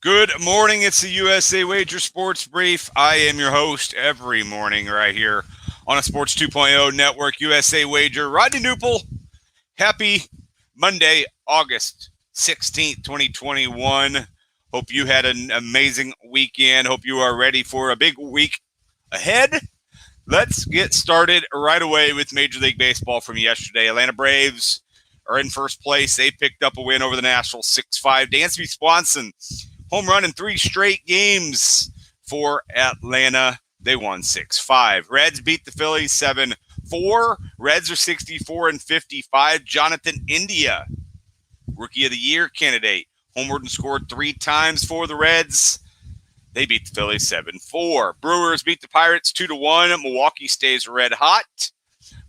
Good morning. It's the USA Wager Sports Brief. I am your host every morning right here on a Sports 2.0 Network, USA Wager. Rodney Knuppel, happy Monday, August 16th, 2021. Hope you had an amazing weekend. Hope you are ready for a big week ahead. Let's get started right away with Major League Baseball from yesterday. Atlanta Braves are in first place. They picked up a win over the Nationals 6-5. Dansby Swanson, home run in 3 straight games for Atlanta. They won 6-5. Reds beat the Phillies 7-4. Reds are 64-55. Jonathan India, Rookie of the Year candidate, homered and scored 3 times for the Reds. They beat the Phillies 7-4. Brewers beat the Pirates 2-1. Milwaukee stays red hot.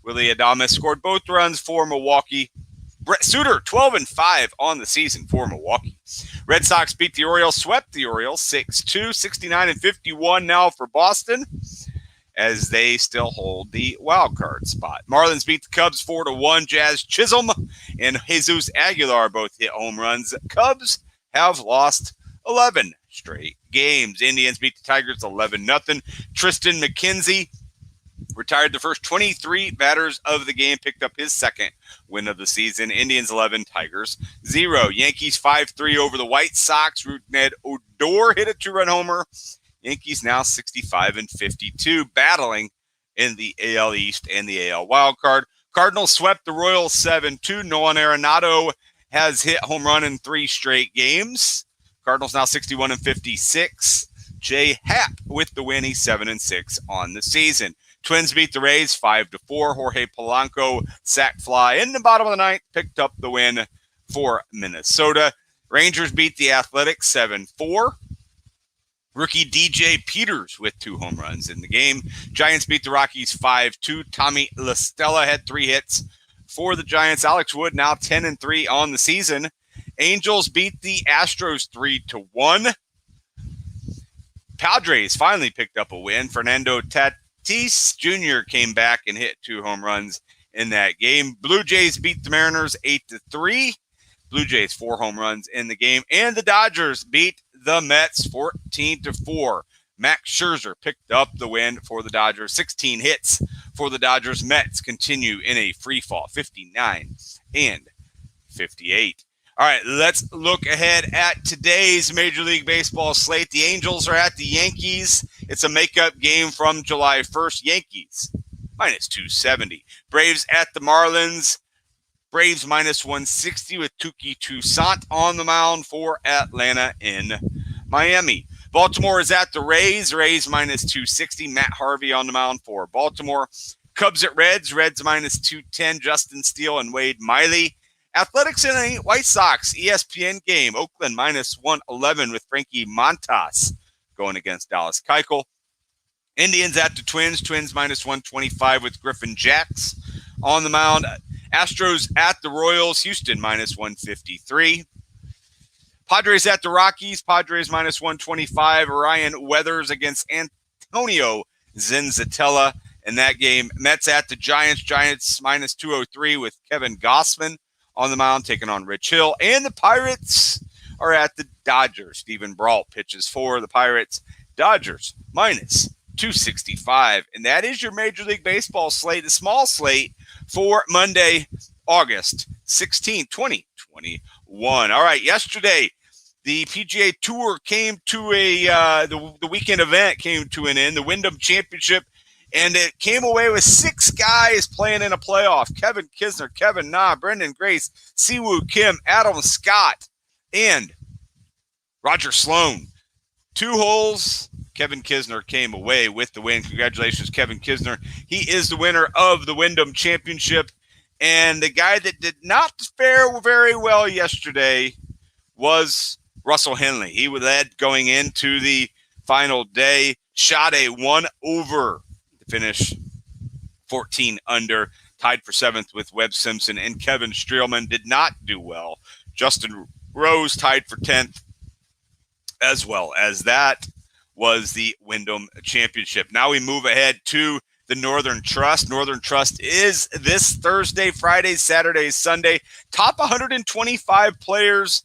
Willie Adames scored both runs for Milwaukee. Brett Suter, 12-5 on the season for Milwaukee. Red Sox beat the Orioles, swept the Orioles 6-2, 69-51 now for Boston, as they still hold the wild card spot. Marlins beat the Cubs 4-1. Jazz Chisholm and Jesus Aguilar both hit home runs. Cubs have lost 11 straight games. Indians beat the Tigers 11-0. Tristan McKenzie retired the first 23 batters of the game, picked up his second win of the season. Indians 11, Tigers 0. Yankees 5-3 over the White Sox. Rougned Odor hit a 2-run homer. Yankees now 65-52, battling in the AL East and the AL wildcard. Cardinals swept the Royals 7-2. Nolan Arenado has hit home run in 3 straight games. Cardinals now 61-56. Jay Happ with the win. He's 7-6 on the season. Twins beat the Rays 5-4. Jorge Polanco sac fly in the bottom of the 9th, picked up the win for Minnesota. Rangers beat the Athletics 7-4. Rookie DJ Peters with 2 home runs in the game. Giants beat the Rockies 5-2. Tommy La Stella had 3 hits for the Giants. Alex Wood now 10-3 on the season. Angels beat the Astros 3-1. Padres finally picked up a win. Fernando Tatis Jr. came back and hit 2 home runs in that game. Blue Jays beat the Mariners 8-3. Blue Jays 4 home runs in the game. And the Dodgers beat the Mets 14-4. Max Scherzer picked up the win for the Dodgers. 16 hits for the Dodgers. Mets continue in a free fall, 59-58. All right, let's look ahead at today's Major League Baseball slate. The Angels are at the Yankees. It's a makeup game from July 1st. Yankees, minus 270. Braves at the Marlins. Braves minus 160 with Touki Toussaint on the mound for Atlanta in Miami. Baltimore is at the Rays. Rays minus 260. Matt Harvey on the mound for Baltimore. Cubs at Reds. Reds minus 210. Justin Steele and Wade Miley. Athletics and a White Sox ESPN game. Oakland minus 111 with Frankie Montas going against Dallas Keuchel. Indians at the Twins. Twins minus 125 with Griffin Jacks on the mound. Astros at the Royals. Houston minus 153. Padres at the Rockies. Padres minus 125. Ryan Weathers against Antonio Zenzatella in that game. Mets at the Giants. Giants minus 203 with Kevin Gossman on the mound, taking on Rich Hill. And the Pirates are at the Dodgers. Stephen Brault pitches for the Pirates. Dodgers minus 265. And that is your Major League Baseball slate, the small slate for Monday, August 16, 2021. All right, yesterday, the PGA Tour came to the weekend event came to an end, the Wyndham Championship. And it came away with 6 guys playing in a playoff. Kevin Kisner, Kevin Na, Brendan Grace, Siwoo Kim, Adam Scott, and Roger Sloan. 2 holes. Kevin Kisner came away with the win. Congratulations, Kevin Kisner. He is the winner of the Wyndham Championship. And the guy that did not fare very well yesterday was Russell Henley. He led going into the final day, shot a 1-over. Finish 14 under, tied for 7th with Webb Simpson, and Kevin Streelman did not do well. Justin Rose tied for 10th, as well as that was the Wyndham Championship. Now we move ahead to the Northern Trust. Northern Trust is this Thursday, Friday, Saturday, Sunday. Top 125 players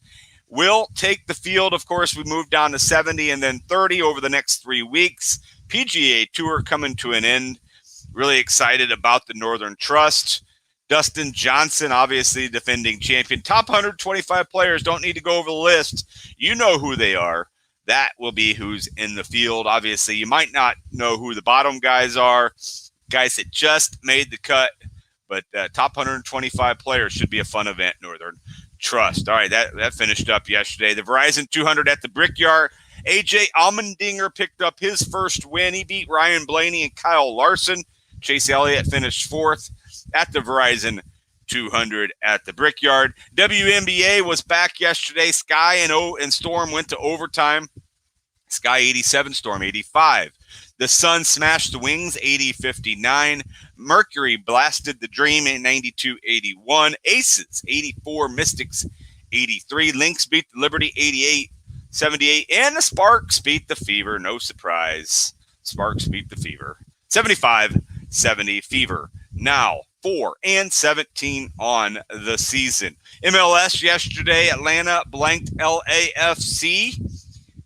will take the field. Of course, we moved down to 70 and then 30 over the next 3 weeks. PGA Tour coming to an end. Really excited about the Northern Trust. Dustin Johnson, obviously defending champion. Top 125 players, don't need to go over the list. You know who they are. That will be who's in the field. Obviously, you might not know who the bottom guys are, guys that just made the cut, but top 125 players should be a fun event, Northern Trust. All right, that finished up yesterday. The Verizon 200 at the Brickyard. AJ Allmendinger picked up his first win. He beat Ryan Blaney and Kyle Larson. Chase Elliott finished fourth at the Verizon 200 at the Brickyard. WNBA was back yesterday. Sky and Storm went to overtime. Sky 87, Storm 85. The Sun smashed the Wings 80-59. Mercury blasted the Dream in 92-81. Aces 84, Mystics 83. Lynx beat the Liberty 88-78. And the Sparks beat the Fever. No surprise. Sparks beat the Fever 75-70. Fever now 4-17 on the season. MLS yesterday, Atlanta blanked LAFC.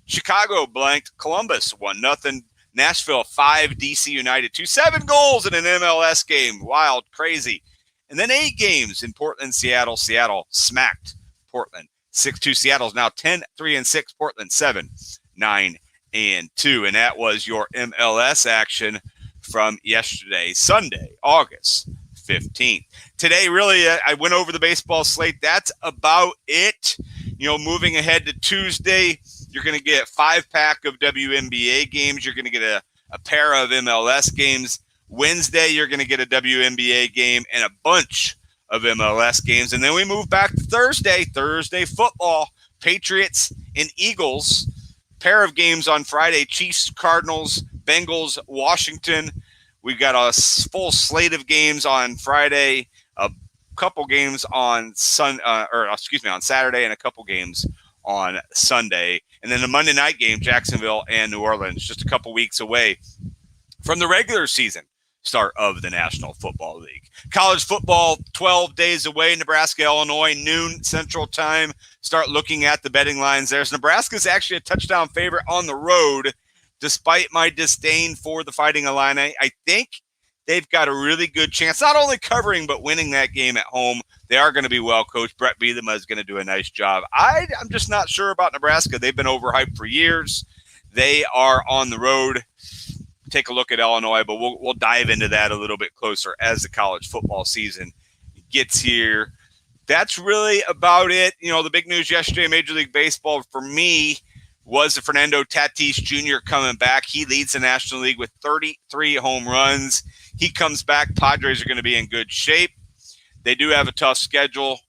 Chicago blanked Columbus 1-0. Nashville 5, DC United 2. 7 goals in an MLS game. Wild, crazy. And then 8 games in Portland, Seattle. Seattle smacked Portland 6-2. Seattle's now 10-3-6. Portland 7-9-2. And that was your MLS action from yesterday, Sunday, August 15th. Today, really, I went over the baseball slate. That's about it. Moving ahead to Tuesday, you're going to get a 5-pack of WNBA games. You're going to get a pair of MLS games. Wednesday, you're going to get a WNBA game and a bunch of MLS games. And then we move back to Thursday football, Patriots and Eagles. Pair of games on Friday, Chiefs, Cardinals, Bengals, Washington. We've got a full slate of games on Friday, a couple games on on Saturday, and a couple games on Sunday. And then the Monday night game, Jacksonville and New Orleans, just a couple weeks away from the regular season start of the National Football League. College football, 12 days away, Nebraska, Illinois, noon Central Time. Start looking at the betting lines there. Nebraska's actually a touchdown favorite on the road, despite my disdain for the Fighting Illini. I think they've got a really good chance, not only covering, but winning that game at home. They are going to be well coached. Brett Bielema is going to do a nice job. I'm just not sure about Nebraska. They've been overhyped for years. They are on the road. Take a look at Illinois, but we'll dive into that a little bit closer as the college football season gets here. That's really about it. The big news yesterday in Major League Baseball for me was the Fernando Tatis Jr. coming back. He leads the National League with 33 home runs. He comes back. Padres are going to be in good shape. They do have a tough schedule.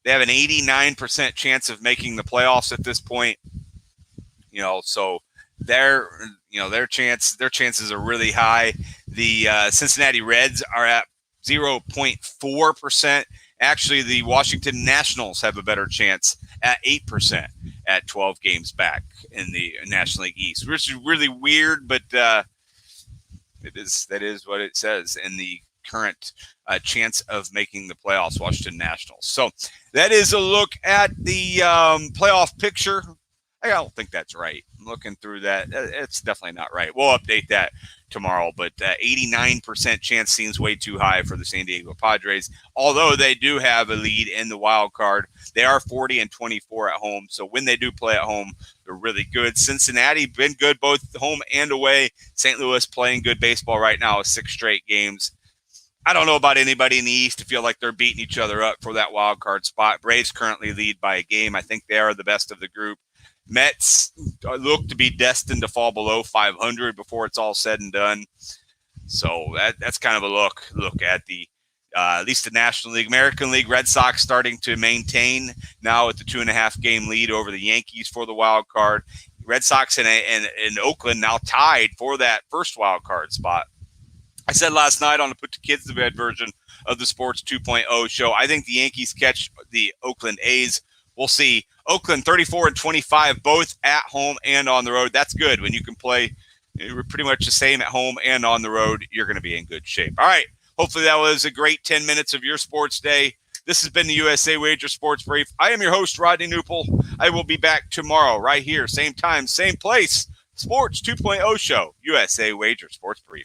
They have an 89% chance of making the playoffs at this point. So their chances are really high. The Cincinnati Reds are at 0.4%. Actually, the Washington Nationals have a better chance at 8% at 12 games back in the National League East, which is really weird, but that is what it says in the current chance of making the playoffs, Washington Nationals. So that is a look at the playoff picture. I don't think that's right. I'm looking through that. It's definitely not right. We'll update that tomorrow, but 89% chance seems way too high for the San Diego Padres, although they do have a lead in the wild card. They are 40-24 at home, so when they do play at home, they're really good. Cincinnati been good both home and away. St. Louis playing good baseball right now with 6 straight games. I don't know about anybody in the East to feel like they're beating each other up for that wild card spot. Braves currently lead by a game. I think they are the best of the group. Mets look to be destined to fall below 500 before it's all said and done. So that's kind of a look at the at least the National League. American League, Red Sox starting to maintain now at the 2.5 game lead over the Yankees for the wild card. Red Sox in Oakland now tied for that first wild card spot. I said last night on the Put the Kids to Bed version of the Sports 2.0 show, I think the Yankees catch the Oakland A's. We'll see. Oakland 34-25, both at home and on the road. That's good. When you can play pretty much the same at home and on the road, you're going to be in good shape. All right. Hopefully that was a great 10 minutes of your sports day. This has been the USA Wager Sports Brief. I am your host, Rodney Knuppel. I will be back tomorrow right here, same time, same place. Sports 2.0 show, USA Wager Sports Brief.